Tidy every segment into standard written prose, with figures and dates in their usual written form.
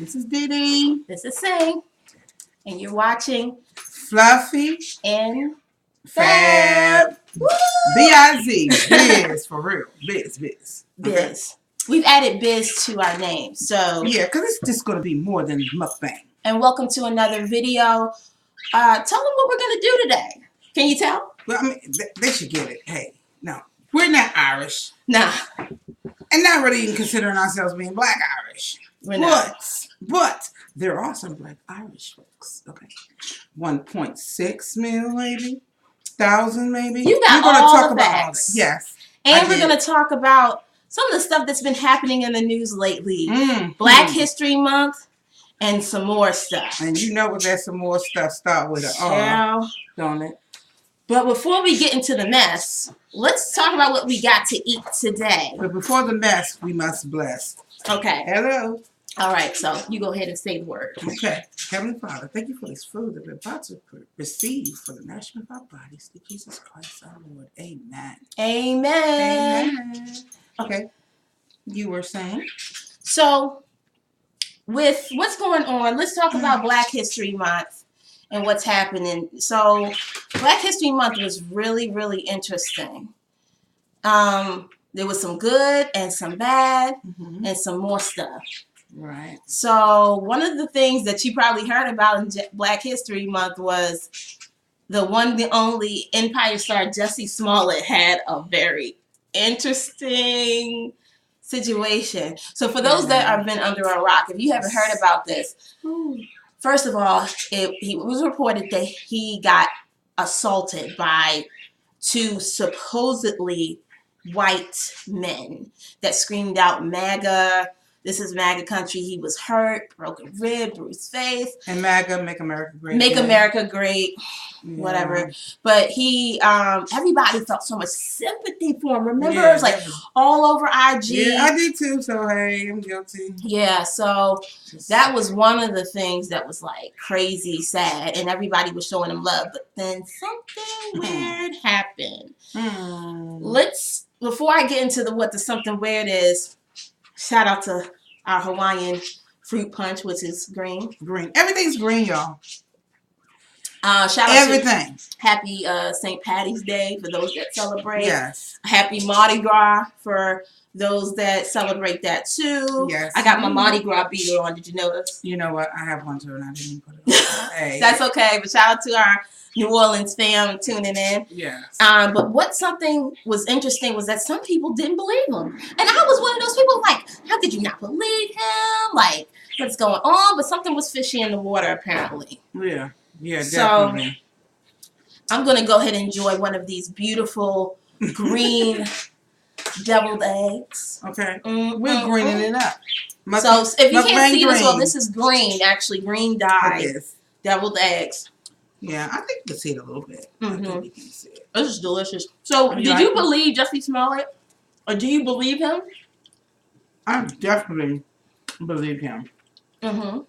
This is Dee Dee. This is Sing. And you're watching Fluffy N Fab B-I-Z. Biz, for real. Biz. Biz. Okay. We've added Biz to our name. So yeah, because it's just going to be more than mukbang. And welcome to another video. Tell them what we're going to do today. Can you tell? Well, I mean, they should get it. Hey, no. We're not Irish. Nah. And not really even considering ourselves being black Irish. We're not. But there are some black Irish folks. Okay. 1.6 mil, maybe. 1,000, maybe. You got we're gonna all talk the about facts. all that. Yes. And we're going to talk about some of the stuff that's been happening in the news lately. Black History Month and some more stuff. And you know what that some more stuff start with an R, don't it? But before we get into the mess, let's talk about what we got to eat today. But before the mess, we must bless. Okay. Hello. All right, so you go ahead and say the word. Okay. Heavenly Father, thank you for this food that we're about to receive for the nourishment of our bodies. Through Jesus Christ, our Lord. Amen. Amen. Amen. Okay. You were saying? So, with what's going on, let's talk about Black History Month and what's happening. So, Black History Month was really, really interesting. There was some good and some bad and some more stuff. Right. So, one of the things that you probably heard about in Black History Month was the one, the only Empire star Jussie Smollett had a very interesting situation. So, for those that have been under a rock, if you haven't heard about this, first of all, it was reported that he got assaulted by two supposedly white men that screamed out MAGA. This is MAGA country. He was hurt, broken rib, bruised face. And MAGA, Make America Great. Make America Great, whatever. But he, everybody felt so much sympathy for him. Remember, it was like all over IG. Yeah, I did too. So, hey, I'm guilty. Yeah, so that was one of the things that was like crazy sad. And everybody was showing him love. But then something weird happened. Before I get into what the something weird is, shout out to our Hawaiian fruit punch, which is green. Green. Everything's green, y'all. Shout out everything. To happy St. Patty's Day for those that celebrate. Yes. Happy Mardi Gras for those that celebrate that too. Yes. I got my Mardi Gras beater on. Did you notice? You know what? I have one too, and I didn't put it on. Hey. That's okay. But shout out to our New Orleans fam tuning in. Yes. But what something was interesting was that some people didn't believe him. And I was one of those people like, how could you not believe him? Like, what's going on? But something was fishy in the water apparently. Yeah. Yeah, So, definitely. I'm going to go ahead and enjoy one of these beautiful green deviled eggs. Okay. We're greening it up. So, if you can't see green. this, well, this is green, actually. Green dye. Deviled eggs. Yeah, I think you can see it a little bit. I think you can see it. This is delicious. So, did you believe Jussie Smollett? Or do you believe him? I definitely believe him. Mm-hmm.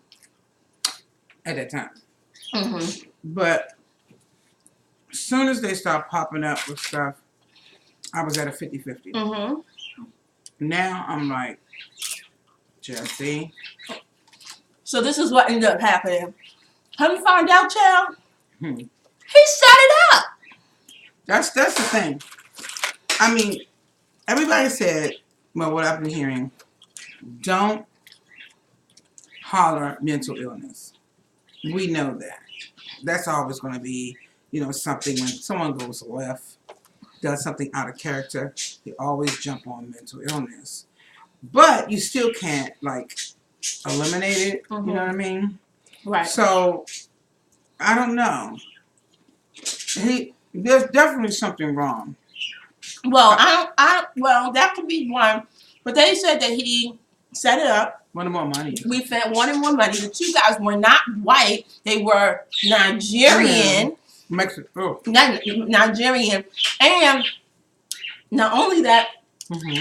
At that time. Mm-hmm. But as soon as they start popping up with stuff, I was at a 50-50. Mm-hmm. Now I'm like, Jussie. So this is what ended up happening. Come find out, child. He set it up. That's the thing. I mean, everybody said, well, what I've been hearing, don't holler mental illness. We know that. That's always going to be, something when someone goes left, does something out of character, they always jump on mental illness. But you still can't, eliminate it. You know what I mean? Right. So, I don't know. There's definitely something wrong. Well, well, that could be one. But they said that he set it up. Wanted more money. We wanted more money. The two guys were not white. They were Nigerian. Mexico. Nigerian. And not only that,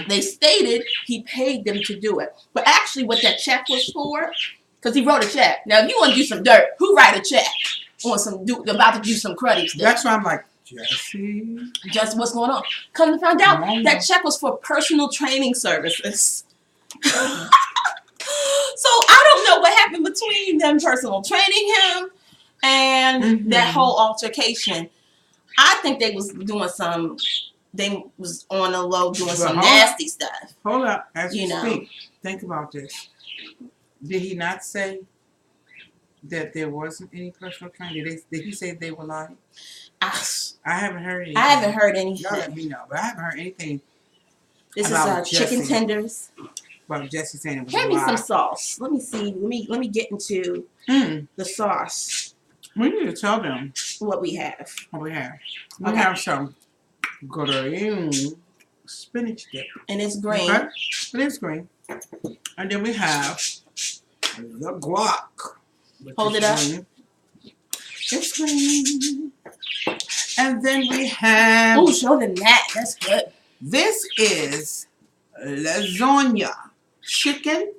they stated he paid them to do it. But actually what that check was for, because he wrote a check. Now, if you want to do some dirt, who write a check on about to do some cruddy stuff? That's why I'm like, Jussie. Just what's going on? Come to find out, that check was for personal training services. So I don't don't know what happened between them personal training him and that whole altercation. I think they was doing some. They was on the low doing some nasty stuff. Hold up, as you speak, think about this. Did he not say that there wasn't any personal training? Did he say they were lying? I haven't heard anything. I haven't heard anything. Y'all let me know, but I haven't heard anything. This is chicken tenders. Well, Jesse saying it was Give me some sauce. Let me see. Let me get into the sauce. We need to tell them what we have. What we have. We have some green spinach dip. And it's green. Okay? It is green. And then we have the guac. Hold it up. Green. It's green. And then we have... Oh, show them that. That's good. This is lasagna. Chicken,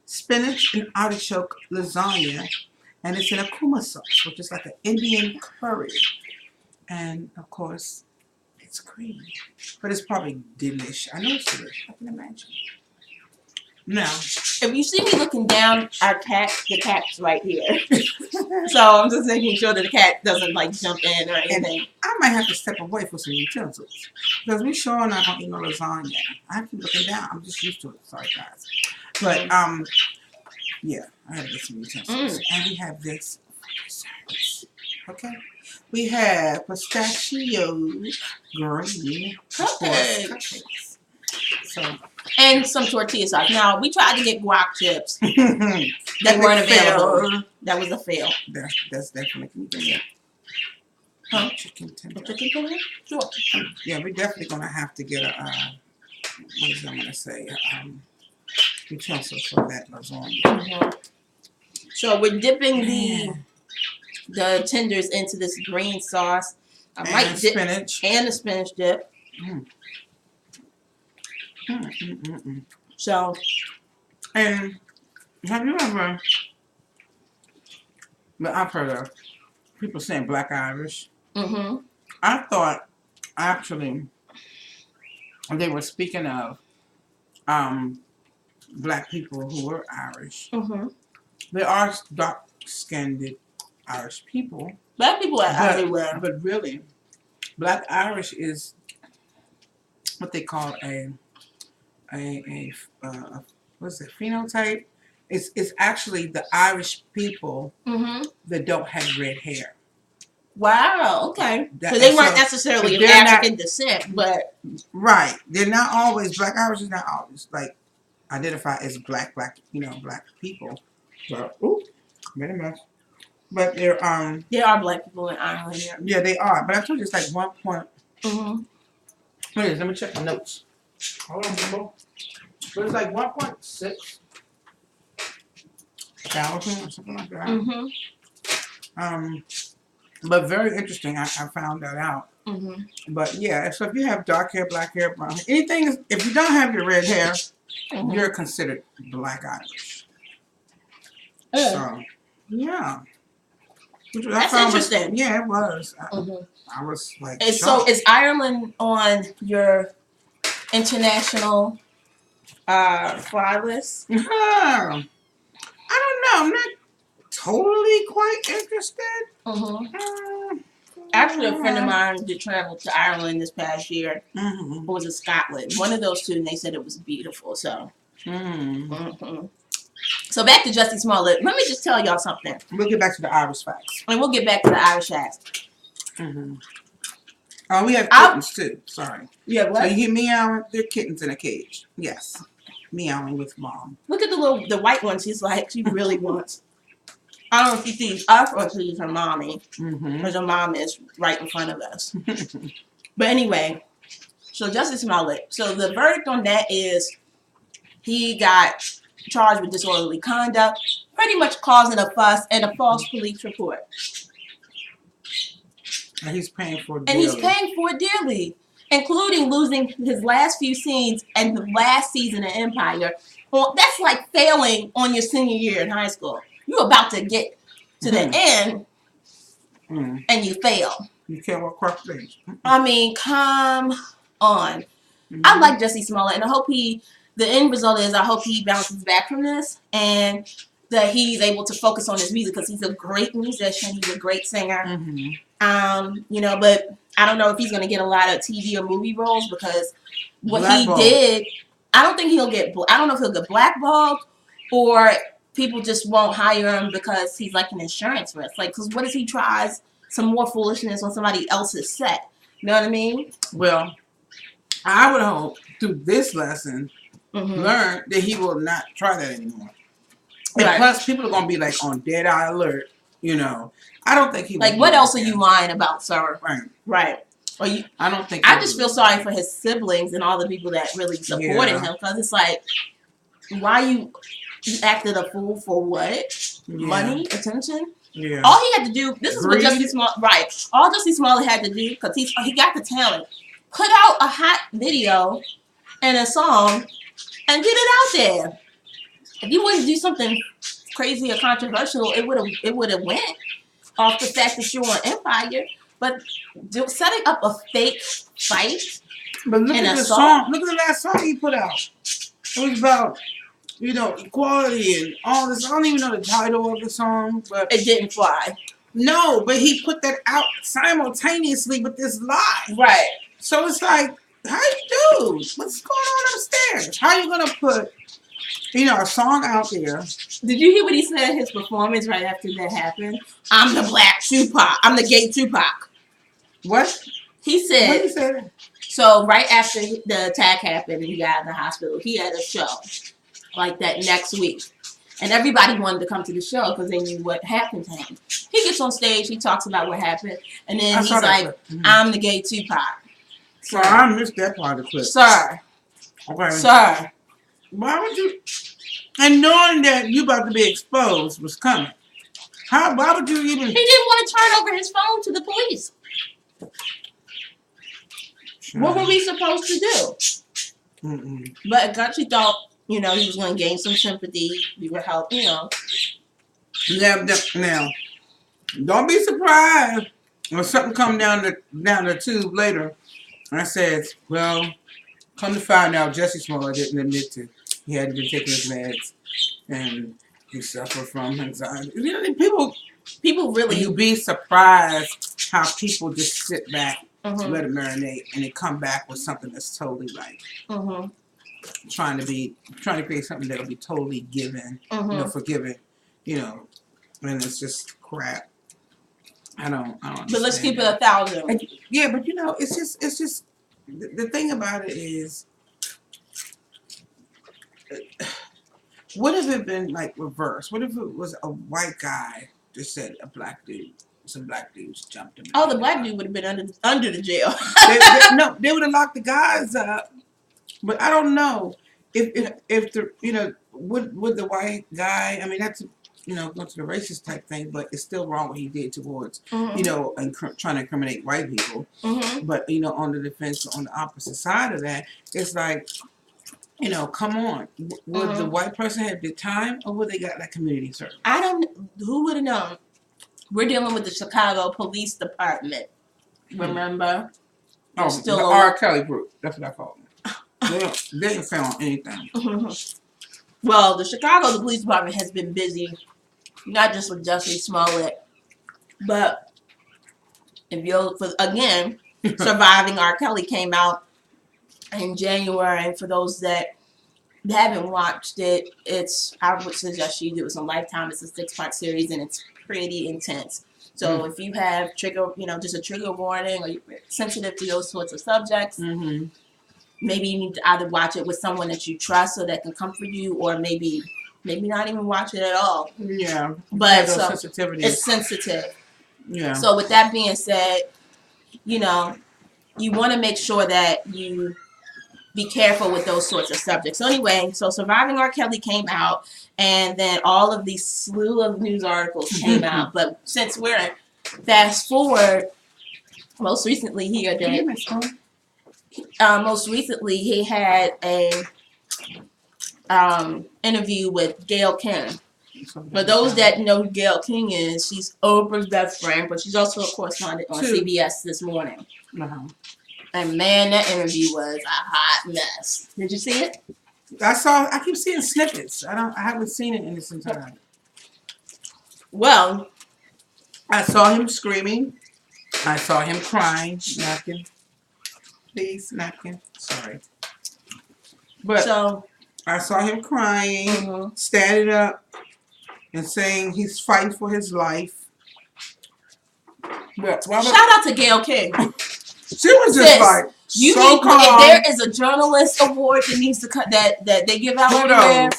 spinach, and artichoke lasagna. And it's in a korma sauce, which is like an Indian curry. And, of course, it's green. But it's probably delicious. I know it's delicious. I can imagine. Now, if you see me looking down, the cat's right here. So I'm just making sure that the cat doesn't like jump in or anything. And I might have to step away for some utensils because we sure not gonna eat no lasagna. I keep looking down. I'm just used to it. Sorry, guys. But yeah, I have to get some utensils. And we have this desserts. Okay. We have pistachio green cupcakes. So. And some tortilla sauce. Now, we tried to get guac chips. They weren't available. That was a fail. That's definitely good. Huh? Chicken tender. Chicken tender? Sure. Yeah, we're definitely going to have to get a, what is I going to say? Utensil for that lasagna. So we're dipping the tenders into this green sauce. I might dip spinach. And the spinach dip. So, and have you ever, but I've heard of people saying Black Irish. I thought actually they were speaking of black people who were Irish. There are dark-skinned Irish people. Black people are everywhere. But really, Black Irish is what they call what's it, phenotype? It's actually the Irish people that don't have red hair. Wow, okay. So they weren't necessarily of African descent, but... Right. They're not always, Black Irish is not always, like, identified as black people. But, made a mess. But there are black people in Ireland. Yeah, they are. But I told you it's like 1 point... Wait, let me check the notes. Hold on, Jimbo. But it's like 1.6 thousand or something like that. But very interesting. I found that out. But yeah, so if you have dark hair, black hair, brown hair, anything, if you don't have your red hair, you're considered Black Irish. So, yeah. That's interesting. Yeah, it was. I was like, so is Ireland on your international fly list? I don't know. I'm not totally quite interested. Actually, a friend of mine did travel to Ireland this past year. It was in Scotland. One of those two, and they said it was beautiful. So, so back to Jussie Smollett. Let me just tell y'all something. We'll get back to the Irish facts. And we'll get back to the Irish facts. Oh, we have kittens too. Sorry. Yeah, what? So you hear meowing? They're kittens in a cage. Yes. Meowing with mom. Look at the white one. She's like, she really wants. I don't know if she sees us or she sees her mommy. Because her mom is right in front of us. But anyway, so Jussie Smollett. So the verdict on that is he got charged with disorderly conduct, pretty much causing a fuss and a false police report. And he's paying for it dearly. Including losing his last few scenes and the last season of Empire. Well, that's like failing on your senior year in high school. You're about to get to the end and you fail. You can't walk across the stage. I mean, come on. I like Jussie Smollett, and I hope the end result is I hope he bounces back from this. And that he's able to focus on his music because he's a great musician. He's a great singer. You know, but I don't know if he's going to get a lot of TV or movie roles because what he did, I don't think he'll get, I don't know if he'll get blackballed or people just won't hire him because he's like an insurance risk. Like, because what if he tries some more foolishness on somebody else's set? You know what I mean? Well, I would hope through this lesson, learn that he will not try that anymore. And plus, people are going to be like on dead eye alert, you know. I don't think he like, what else are you lying about, sir? Right. Or you, I don't think. I just feel sorry for his siblings and all the people that really supported him because it's like, why you acted a fool for what? Money, attention. Yeah. All he had to do. This is what Jussie Smollett. Right. All Jussie Smollett had to do because he got the talent. Put out a hot video and a song and get it out there. If you wouldn't do something crazy or controversial, it would have went off the fact that you're on Empire. But setting up a fake fight. But look at the song. Look at the last song he put out. It was about, you know, equality and all this. I don't even know the title of the song, but it didn't fly. No, but he put that out simultaneously with this lie. Right. So it's like, how you do? What's going on upstairs? How you gonna put, you know, a song out there? Did you hear what he said in his performance right after that happened? I'm the black Tupac. I'm the gay Tupac. What? He said. What he said? So right after the attack happened and he got in the hospital, he had a show like that next week. And everybody wanted to come to the show because they knew what happened to him. He gets on stage, he talks about what happened, and then he's like, I'm the gay Tupac. So I missed that part of the clip. Sir. Okay. Sir. Why would you? And knowing that you about to be exposed was coming. Why would you even? He didn't want to turn over his phone to the police. What were we supposed to do? But Gucci thought, you know, he was going to gain some sympathy. We would help, you know. Now, don't be surprised when something come down the tube later. And I said, well, come to find out, Jussie Smollett didn't admit to he hadn't been taking his meds, and he suffered from anxiety. You know, people really. You'd be surprised how people just sit back, let it marinate, and they come back with something that's totally right. Trying to create something that'll be totally given, you know, forgiving, you know, and it's just crap. I don't. But let's keep it 1,000. Yeah, but you know, it's just the thing about it is, what if it been like reverse? What if it was a white guy just said a black dude? Some black dudes jumped him. Oh, the black dude would have been under the jail. they would have locked the guys up. But I don't know if the, you know, would the white guy, I mean, that's, you know, go to the racist type thing, but it's still wrong what he did towards, you know, trying to incriminate white people. But, you know, on the defense, on the opposite side of that, it's like, you know, come on. Would the white person have the time, or would they got that community service? I don't, who would have known? We're dealing with the Chicago Police Department. Remember? Oh, still the R. Kelly group. That's what I call them. They didn't film anything. Well, the police department has been busy, not just with Jussie Smollett, but again, Surviving R. Kelly came out in January, and for those that haven't watched it, I would suggest you do it on Lifetime. It's a 6-part series, and it's pretty intense. So if you have just a trigger warning, or you're sensitive to those sorts of subjects, maybe you need to either watch it with someone that you trust so that can comfort you, or maybe not even watch it at all. Yeah. But so it's sensitive. Yeah. So with that being said, you know, you want to make sure that you be careful with those sorts of subjects. So anyway, Surviving R. Kelly came out, and then all of these slew of news articles came out. But since we're fast forward, most recently he had a interview with Gayle King. For those that know who Gayle King is, she's Oprah's best friend, but she's also a correspondent on CBS This Morning. And man, that interview was a hot mess. Did you see it? I keep seeing snippets. I haven't seen it in its entirety. Well, I saw him screaming. I saw him crying. Napkin. Please, napkin. Sorry. But so I saw him crying, standing up, and saying he's fighting for his life. But shout out to Gail King. She was just like so calm. If there is a journalist award that needs to cut that they give out everywhere,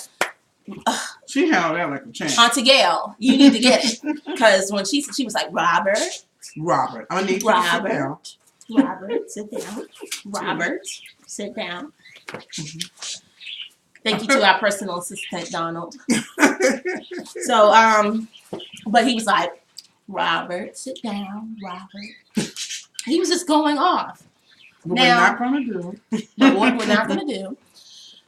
she held out like a champ. Auntie Gail, you need to get it because when she was like Robert, I need you to sit down. Robert, sit down. Robert, sit down. Thank you to our personal assistant Donald. So but he was like, Robert, sit down, Robert. He was just going off. What we're not going to do. But what we're not going to do.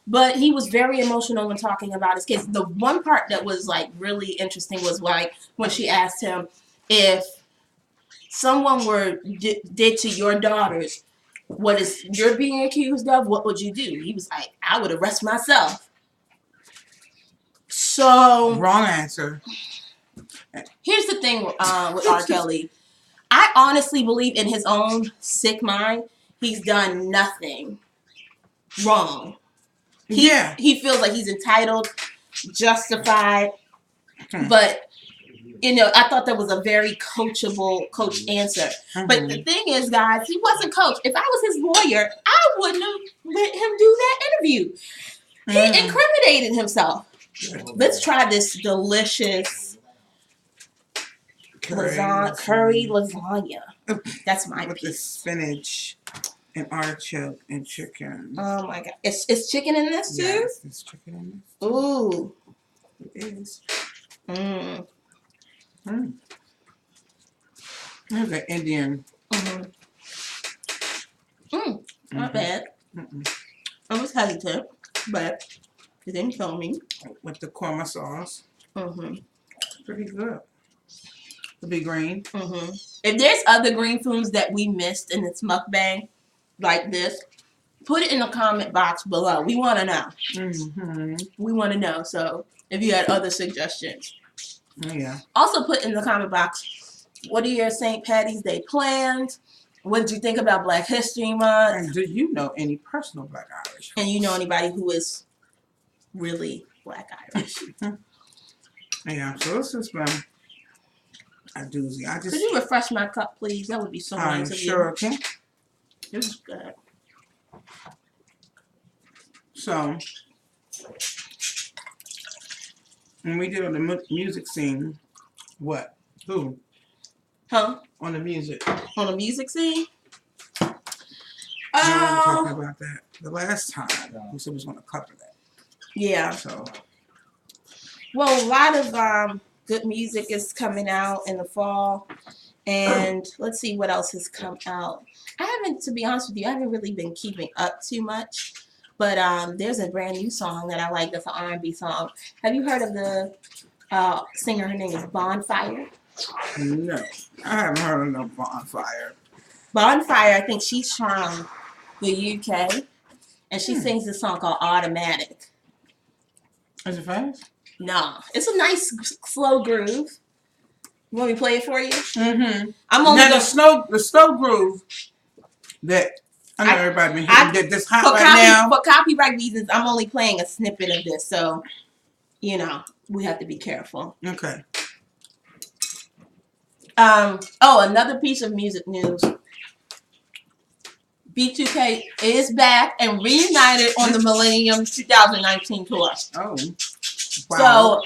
But he was very emotional when talking about his kids. The one part that was like really interesting was like when she asked him if someone did to your daughters what is you're being accused of, what would you do? He was like, I would arrest myself. So wrong answer. Here's the thing with R. Kelly. I honestly believe in his own sick mind, he's done nothing wrong. He feels like he's entitled, justified, but I thought that was a very coach answer. But the thing is, guys, he wasn't coached. If I was his lawyer, I wouldn't have let him do that interview. He incriminated himself. Let's try this delicious curry lasagna. That's my with piece. The spinach and artichoke and chicken. Oh my god. It's chicken in this too? Yes, it's chicken in this. Ooh. It is. There's an Indian. Not bad. I was hesitant, but it didn't kill me. With the korma sauce. Pretty good. The big green. If there's other green foods that we missed in this mukbang like this, put it in the comment box below. We want to know. We want to know. So if you had other suggestions. Yeah. Also put in the comment box, what are your St. Patty's Day plans? What did you think about Black History Month? And do you know any personal Black Irish? And you know anybody who is really Black Irish? Yeah, so this has been a doozy. Could you refresh my cup, please? That would be so nice of you. Sure can. This is good. So, when we did on the music scene, what? Who? Huh? On the music. On the music scene? We were talking about that the last time. We said we was going to cover that. Yeah. So. Well, a lot of good music is coming out in the fall. And let's see what else has come out. I haven't, to be honest with you, I haven't really been keeping up too much. But there's a brand new song that I like that's an R&B song. Have you heard of the singer? Her name is Bonfire. No, I haven't heard of no Bonfire. Bonfire, I think she's from the UK. And she sings this song called Automatic. Is it fast? No, it's a nice slow groove. You want me to play it for you? I'm only now the slow groove that I know everybody been hitting this hot right now. For copyright reasons, I'm only playing a snippet of this, so we have to be careful. Okay. Another piece of music news. B2K is back and reunited on the Millennium 2019 tour. Oh. Wow. So,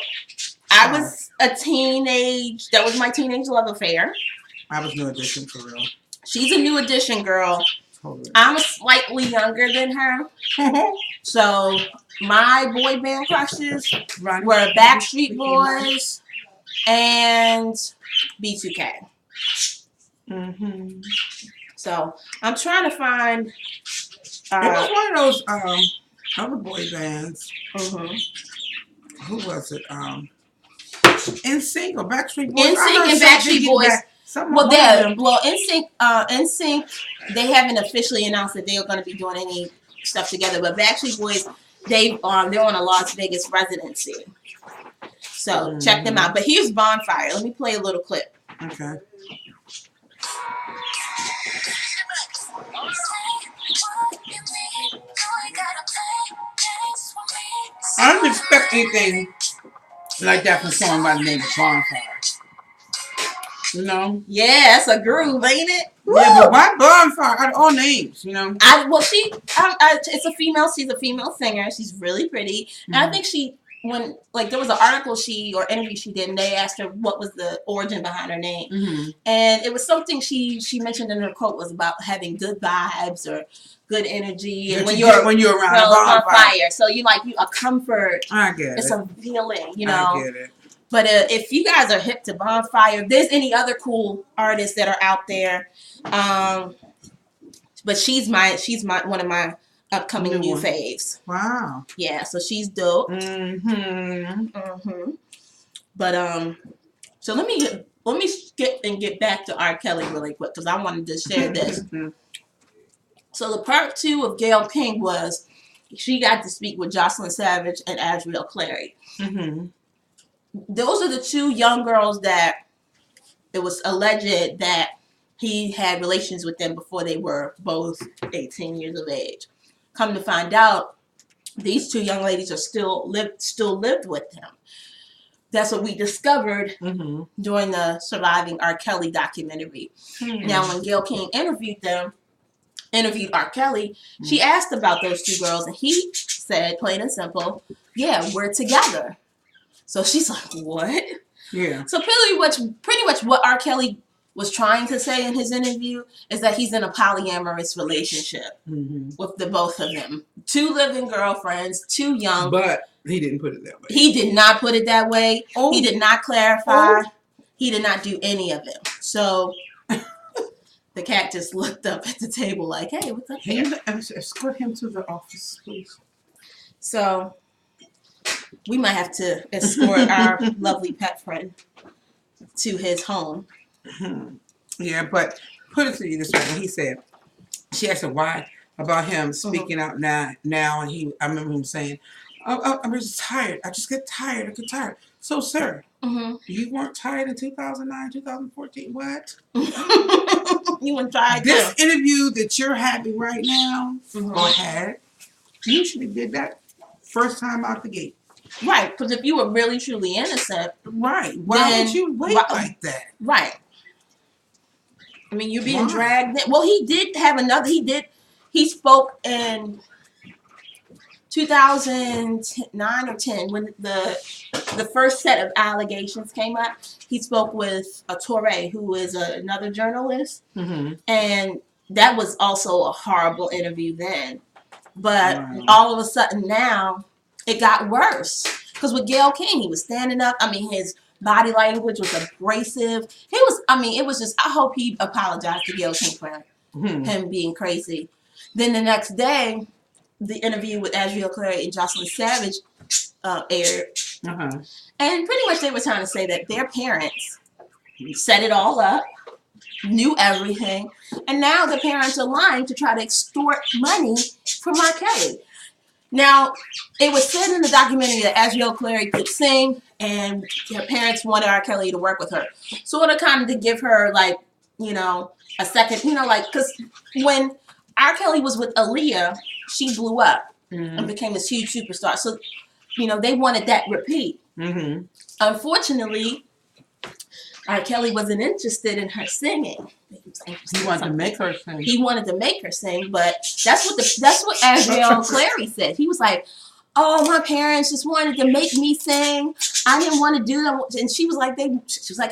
I was a teenage, that was my teenage love affair. I was New Edition for real. She's a New Edition girl. Totally. I'm slightly younger than her. So, my boy band crushes were Backstreet Boys and B2K. So, I'm trying to find... it was one of those other boy bands. Who was it? NSYNC or Backstreet Boys? NSYNC and Backstreet Boys. NSYNC, they haven't officially announced that they are going to be doing any stuff together. But Backstreet Boys, they're on a Las Vegas residency. So check them out. But here's Bonfire. Let me play a little clip. Okay. I don't expect anything like that from someone by the name of Bonfire. You know? Yeah, that's a groove, ain't it? Yeah, but why Bonfire? Out of all names, you know? It's a female. She's a female singer. She's really pretty, and I think there was an article or interview she did, and they asked her what was the origin behind her name, and it was something she mentioned in her quote was about having good vibes or good energy, and when you're around a bonfire, so you a comfort. I get it. It's a feeling, you know. I get it. But if you guys are hip to Bonfire, if there's any other cool artists that are out there, but she's one of my upcoming new faves. Wow. Yeah, so she's dope. But so let me get back to R. Kelly really quick because I wanted to share this. So the part 2 of Gayle King was she got to speak with Jocelyn Savage and Adrielle Clary. Those are the 2 young girls that it was alleged that he had relations with them before they were both 18 years of age. Come to find out, these 2 young ladies are still lived with him. That's what we discovered during the Surviving R. Kelly documentary. Now, when Gayle King interviewed R. Kelly, she asked about those 2 girls, and he said, plain and simple, yeah, we're together. So she's like, what? Yeah. So pretty much what R. Kelly was trying to say in his interview is that he's in a polyamorous relationship with the both of them. 2 living girlfriends, 2 young. But he didn't put it that way. He did not put it that way. Oh. He did not clarify. Oh. He did not do any of it. So the cat just looked up at the table like, hey, what's up here? Escort him to the office, please. So we might have to escort our lovely pet friend to his home. Yeah, but put it to you this way. He said, she asked him why about him speaking out now, and I remember him saying, I'm just tired. I just get tired. I get tired. So, sir, you weren't tired in 2009, 2014? What? You weren't tired. This interview that you're having right now, or had, you should have did that first time out the gate. Right, because if you were really truly innocent, right? Why would you wait like that? Right. I mean, you're being dragged in. Well, he did have another. He spoke in 2009 or 10 when the first set of allegations came up. He spoke with a Torre, who is another journalist, and that was also a horrible interview then. But all of a sudden now, it got worse because with Gayle King, he was standing up. I mean, his body language was abrasive. It was just, I hope he apologized to Gayle King for him being crazy. Then the next day, the interview with Adrielle Clary and Jocelyn Savage aired. And pretty much they were trying to say that their parents set it all up, knew everything, and now the parents are lying to try to extort money from R. Kelly. Now, it was said in the documentary that Adrielle Clary could sing, and her parents wanted R. Kelly to work with her. Sort of kind of to give her, a second, because when R. Kelly was with Aaliyah, she blew up and became this huge superstar. So, they wanted that repeat. Unfortunately, R. Kelly wasn't interested in her singing. He wanted to make her sing. He wanted to make her sing, but that's what Adrielle Clary said. He was like, "Oh, my parents just wanted to make me sing. I didn't want to do that." And she was like,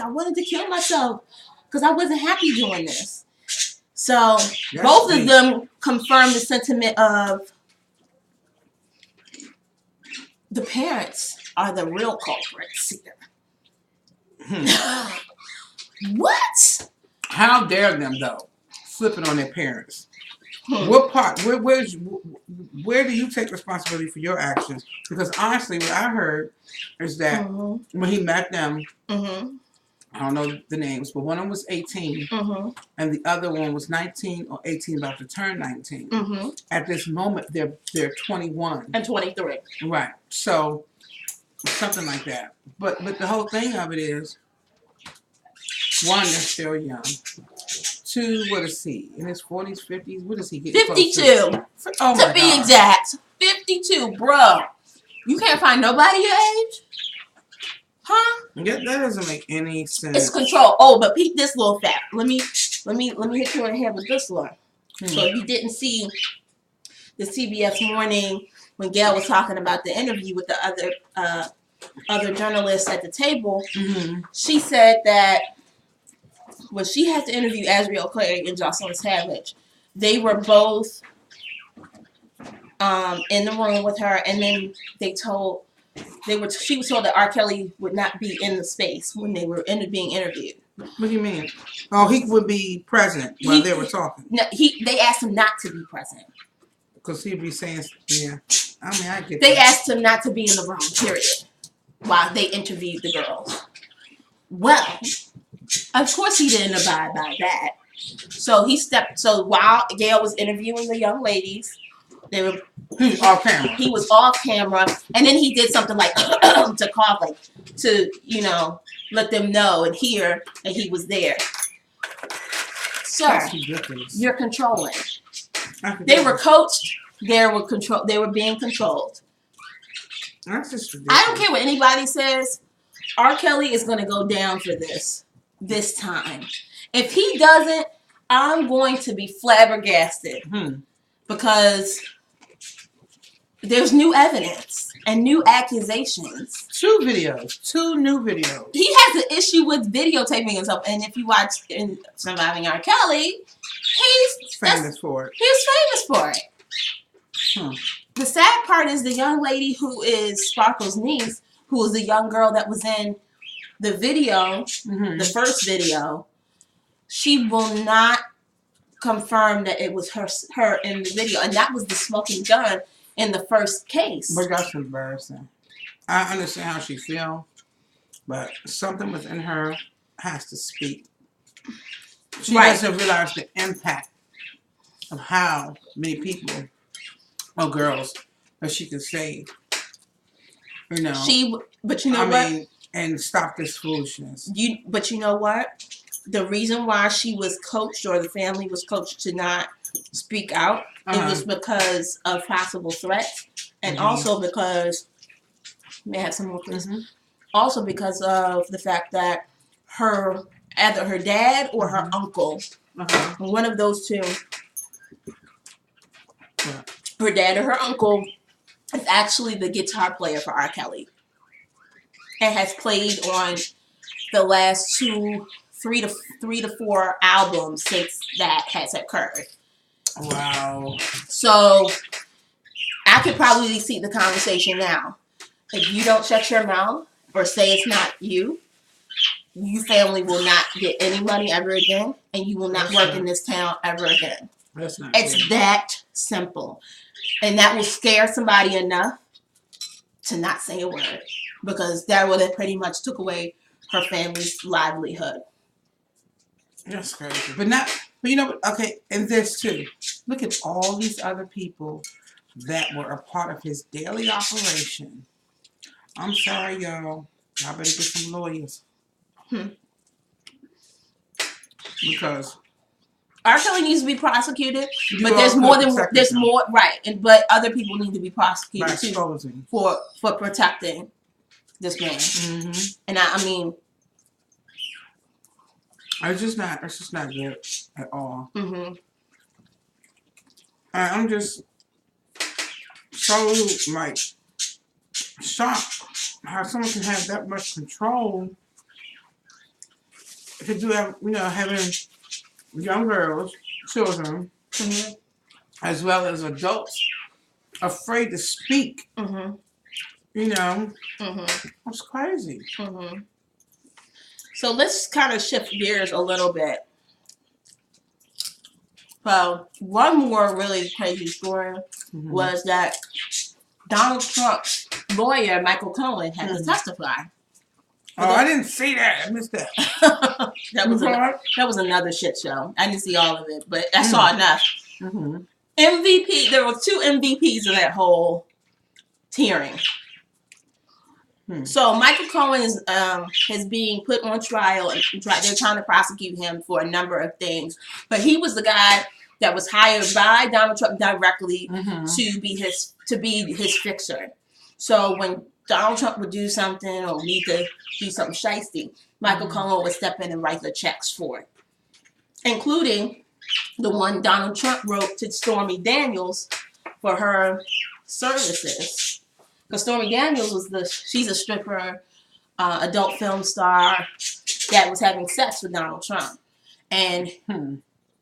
"I wanted to kill myself because I wasn't happy doing this." So both of them confirmed the sentiment of the parents are the real culprits here. What? How dare them though? Flipping on their parents. What part? Where do you take responsibility for your actions? Because honestly, what I heard is that when he met them, I don't know the names, but one of them was 18, and the other one was 19 or 18, about to turn 19. At this moment, they're 21 and 23. Right. So something like that. But the whole thing of it is, one, they're still young. Two, what is he? In his 40s, 50s? What is he getting 52. Oh my to be God. exact. 52, bro. You can't find nobody your age? Huh? That doesn't make any sense. It's control. Oh, but peep this little fact. Let me hit you in the head with this one. So if you didn't see the CBS Morning when Gail was talking about the interview with the other journalists at the table, she said that when she had to interview Azriel Clary and Jocelyn Savage, they were both in the room with her, and then she was told that R. Kelly would not be in the space when they were being interviewed. What do you mean? Oh, he would be present while they were talking. No, they asked him not to be present. Because he'd be saying, yeah. I mean, I get They that. asked him not to be in the room, period, while they interviewed the girls. Well, of course he didn't abide by that. So so while Gail was interviewing the young ladies, they were He was off camera. He was off camera, and then he did something like to cough, like to let them know and hear that he was there. Sir, you're controlling. They were coached. They were being controlled. That's just ridiculous. I don't care what anybody says. R. Kelly is going to go down for this time. If he doesn't, I'm going to be flabbergasted because there's new evidence and new accusations. Two new videos. He has an issue with videotaping himself, and if you watch in Surviving R. Kelly, he's famous for it. He's famous for it. The sad part is the young lady who is Sparkle's niece, who was the young girl that was in the video, the first video. She will not confirm that it was her in the video, and that was the smoking gun in the first case. But that's embarrassing. I understand how she feels, but something within her has to speak. She doesn't realize the impact of how many people or girls that she could save. But you know what? And stop this foolishness. But you know what? The reason why she was coached, or the family was coached to not speak out, it was because of possible threats, and also because may I have some more, please? Also because of the fact that either her dad or her uncle, one of those two, her dad or her uncle is actually the guitar player for R. Kelly and has played on the last three to four albums since that has occurred. Wow. So I could probably see the conversation now. If you don't shut your mouth or say it's not you, your family will not get any money ever again, and you will not work in this town ever again. It's that simple. And that will scare somebody enough to not say a word, because that would have pretty much took away her family's livelihood. That's crazy. But okay, and this too. Look at all these other people that were a part of his daily operation. I'm sorry, y'all. Y'all better get some lawyers. Because R. Kelly needs to be prosecuted, but there's more, right? But other people need to be prosecuted too for protecting this man. And I mean, it's just not good at all. I'm just so shocked how someone can have that much control. If you have, having young girls, children, as well as adults, afraid to speak. It's crazy. So let's kind of shift gears a little bit. Well, one more really crazy story was that Donald Trump's lawyer, Michael Cohen, had to testify. I didn't see that. I missed that. that was another shit show. I didn't see all of it, but I saw enough. MVP. There were two MVPs in that whole hearing. So Michael Cohen is being put on trial, and they're trying to prosecute him for a number of things. But he was the guy that was hired by Donald Trump directly to be his fixer. So when Donald Trump would do something or need to do something shiesty, Michael Cohen would step in and write the checks for it, including the one Donald Trump wrote to Stormy Daniels for her services. Because Stormy Daniels she's a stripper, adult film star that was having sex with Donald Trump. And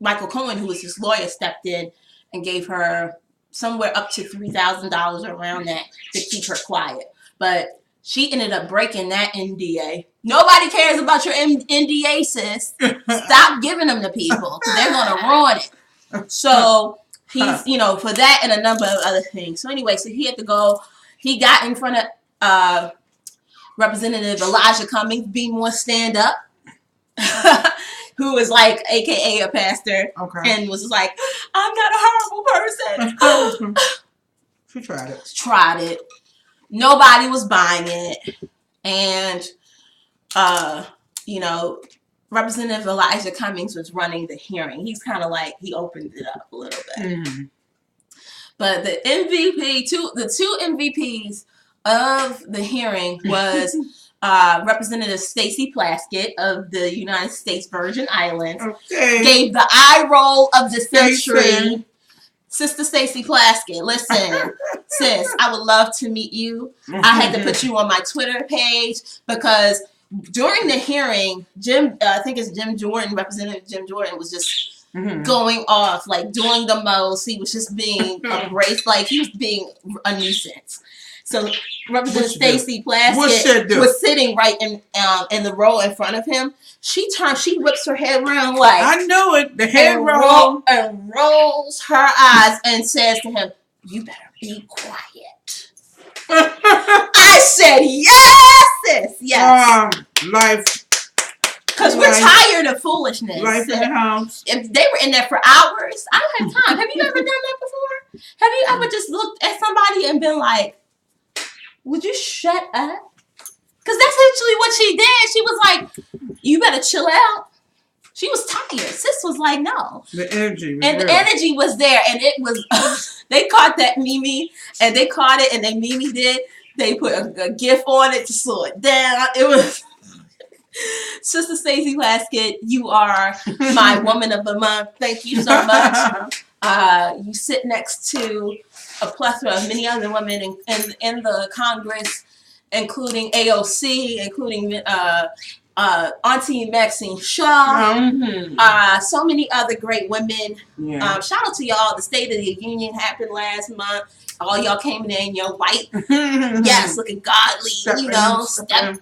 Michael Cohen, who was his lawyer, stepped in and gave her somewhere up to $3,000 around that to keep her quiet. But she ended up breaking that NDA. Nobody cares about your NDA, sis. Stop giving them to people because they're going to ruin it. So he's, for that and a number of other things. So anyway, so he had to go. He got in front of Representative Elijah Cummings, Be More Stand Up, who is like, AKA a pastor, and was like, I'm not a horrible person. She tried it. Tried it. Nobody was buying it. And, Representative Elijah Cummings was running the hearing. He's kind of like, he opened it up a little bit. But the the two MVPs of the hearing was Representative Stacey Plaskett of the United States Virgin Islands. Gave the eye roll of the century. Sister Stacey Plaskett, listen, sis, I would love to meet you. I had to put you on my Twitter page because during the hearing, Representative Jim Jordan was just going off, like doing the most. He was just being embraced, like he was being a nuisance. So Representative Stacey Plaskett was sitting right in the row in front of him. She whips her head around like, I know it, the head roll, and rolls her eyes and says to him, "You better be quiet." I said, "Yes, sis, yes." Life. Because we're tired of foolishness. Life in the house. If they were in there for hours, I don't have time. Have you ever done that before? Have you ever just looked at somebody and been like, would you shut up? Because that's actually what she did. She was like, you better chill out. She was tired. Sis was like, no. The energy was and real. The energy was there. And it was, they caught that Mimi, and they caught it, and they Mimi did. They put a GIF on it to slow it down. It was... Sister Stacey Plaskett, you are my woman of the month. Thank you so much. You sit next to a plethora of many other women in the Congress, including AOC, including Auntie Maxine Shaw, so many other great women. Yeah. Shout out to y'all. The State of the Union happened last month. All y'all came in your white, yes, looking godly,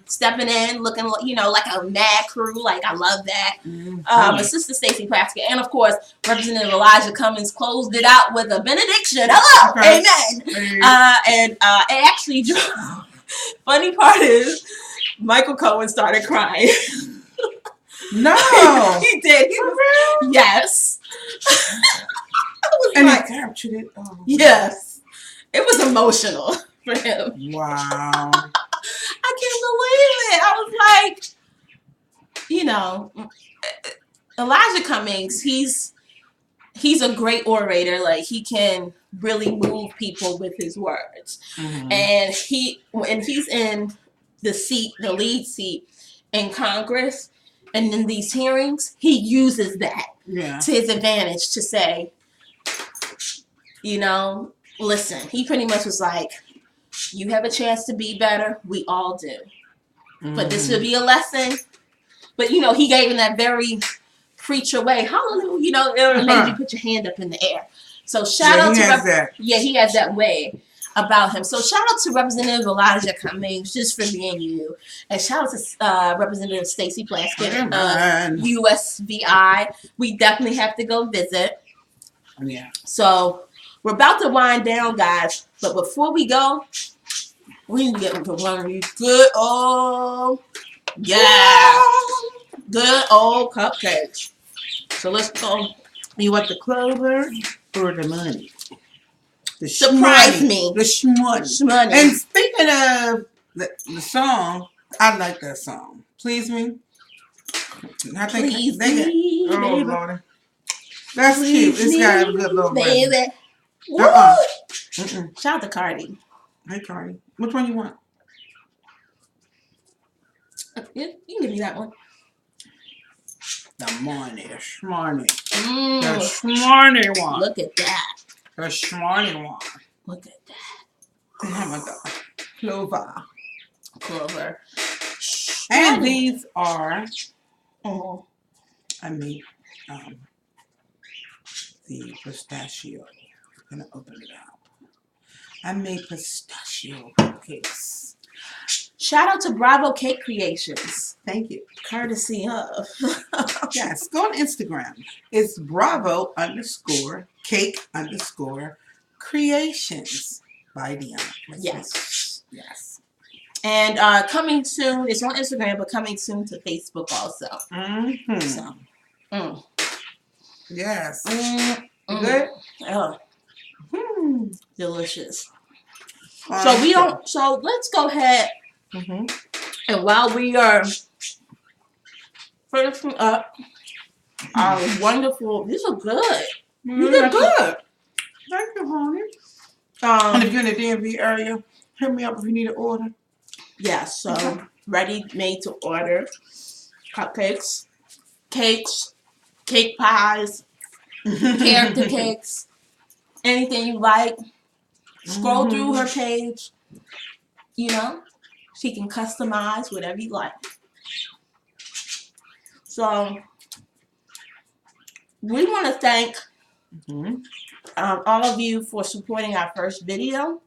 stepping in, looking, like a mad crew. Like, I love that. But Sister Stacey Plaskett, and of course, Representative Elijah Cummings closed it out with a benediction. Hello, amen. And it actually, funny part is, Michael Cohen started crying. No, he did. Yes. And he captured it. Oh. Yes. It was emotional for him. Wow. I can't believe it. I was like, Elijah Cummings, he's a great orator. Like, he can really move people with his words. And when he's in the lead seat in Congress and in these hearings, he uses that to his advantage to say, listen, he pretty much was like, you have a chance to be better. We all do. But this will be a lesson. But, he gave in that very preacher way. Hallelujah. It made you put your hand up in the air. So shout out to he has that way about him. So shout out to Representative Elijah Cummings just for being you. And shout out to Representative Stacey Plaskett of USVI. We definitely have to go visit. Yeah. So we're about to wind down, guys. But before we go, we need to get into one of these good old cupcakes. So let's go. You want the clover or the money? Surprise me. The shmoney. And speaking of the song, I like that song. Please Me. I think Please they get, me, oh baby. Lordy. That's Please cute. It's got a good little baby. rhythm. Woo! Mm-mm. Shout out to Cardi. Hey, Cardi. Which one you want? You can give me that one. The morning. Schmarny. The Mm, schmarny one. look at that. The schmarny one. Look at that. How about that? Clover. Clover. And these are, Oh. I made the pistachio. I'm going to open it up. I made pistachio cupcakes. Shout out to Bravo Cake Creations. Thank you. Courtesy of. Yes, go on Instagram. It's Bravo_cake_creations by Deanna. Yes. Yes. And coming soon, it's on Instagram, but coming soon to Facebook also. Mm-hmm. So, Yes. You Good? Oh, delicious. Okay. So let's go ahead. And while we are finishing up our wonderful, these are good. You did good. Thank you, honey. And And if you're in the DMV area, hit me up if you need an order. yeah, so ready made to order cupcakes, cakes, cake pies, character cakes, anything you like. Scroll through her page. You know, she can customize whatever you like. So we want to thank all of you for supporting our first video.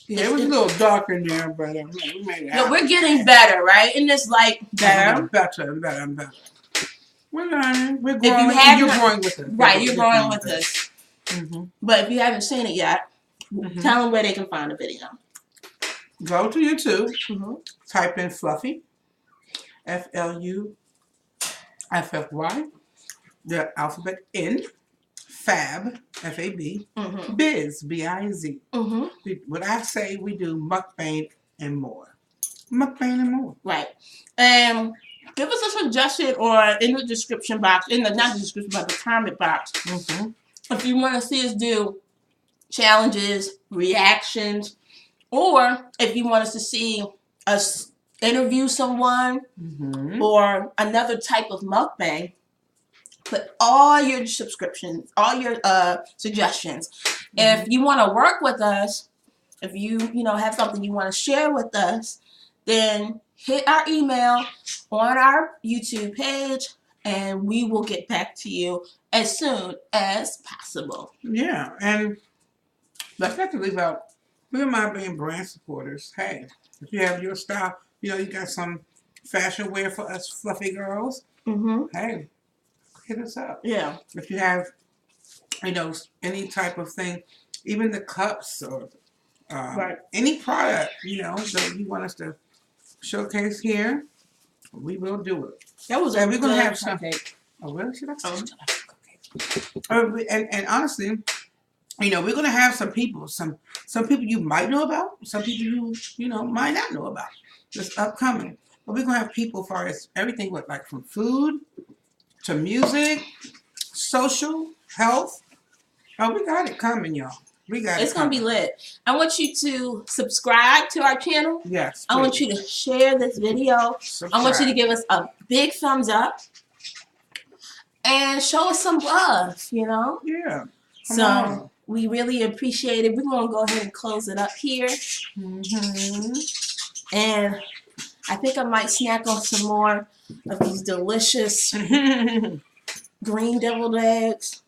Yeah, it was a little dark in there, but we made it No, happen. we're getting better, right? And it's like better. Better and better and better. We're learning. We're If you growing. have You're not- growing with us. Right, you're growing with us. Mm-hmm. But if you haven't seen it yet, tell them where they can find the video. Go to YouTube. Mm-hmm. Type in Fluffy, Fluffy, the alphabet N, Fab, Fab, Biz, Biz. What I say, we do mukbang and more. Mukbang and more. Right. And give us a suggestion or in the description box, not the description, but the comment box. If you want to see us do challenges, reactions, or if you want us to see us interview someone or another type of mukbang, put all your subscriptions, all your suggestions. If you want to work with us, if you have something you want to share with us, then hit our email on our YouTube page and we will get back to you as soon as possible. Yeah, and let's not to leave out, we don't mind being brand supporters. Hey, if you have your style, you got some fashion wear for us fluffy girls, hey, hit us up. Yeah. If you have, any type of thing, even the cups or any product, that you want us to showcase here, we will do it. That was And we're going to good have some. cupcake. Oh, really? Should I say and honestly, we're going to have some people, some people you might know about, some people you might not know about. This upcoming. But we're going to have people as far as everything with from food to music, social, health. Oh, we got it coming, y'all. It's going to be lit. I want you to subscribe to our channel. Yes. I want you to share this video. I want you to give us a big thumbs up and show us some love, Yeah. So we really appreciate it. We're going to go ahead and close it up here. And I think I might snack on some more of these delicious green deviled eggs.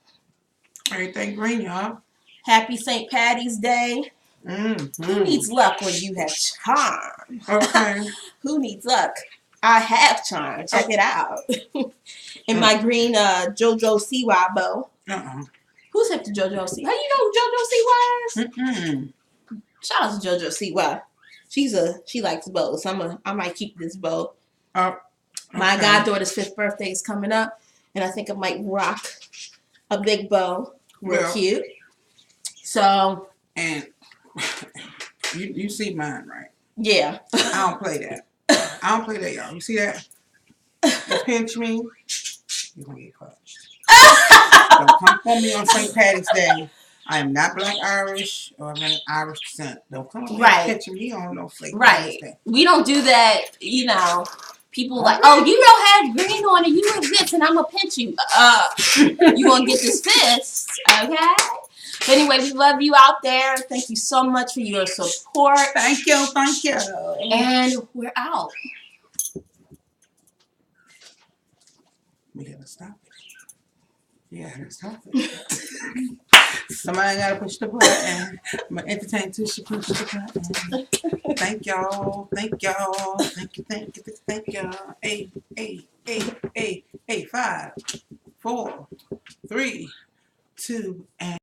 Everything green, y'all. Happy St. Patty's Day. Who needs luck when you have charm? Okay. Who needs luck? I have charm. Check it out. In my green JoJo Siwa bow. Who's hip to JoJo Siwa? How you know who JoJo Siwa is? Shout out to JoJo Siwa. She likes bows. I might keep this bow. My goddaughter's 5th birthday is coming up, and I think I might rock a big bow. Real cute. So. And you see mine, right? Yeah. I don't play that. I don't play that, y'all. You see that? You pinch me, you're gonna get punched. Don't come for me on St. Patty's Day. I am not Black Irish or I'm an Irish descent. Don't come over here pinching me on no St. Patty's Day. We don't do that, you know. People like, oh, you don't have green on it, you have this, and I'm gonna pinch you. You gonna get this fist, okay? But anyway, we love you out there. Thank you so much for your support. Thank you, thank you. And we're out. We gotta stop it. Yeah, stop it. Somebody gotta push the button. I'm gonna entertain till she pushes the button. Thank y'all. Thank y'all. Thank you. Thank you. Thank y'all. 5, 4, 3, 2, and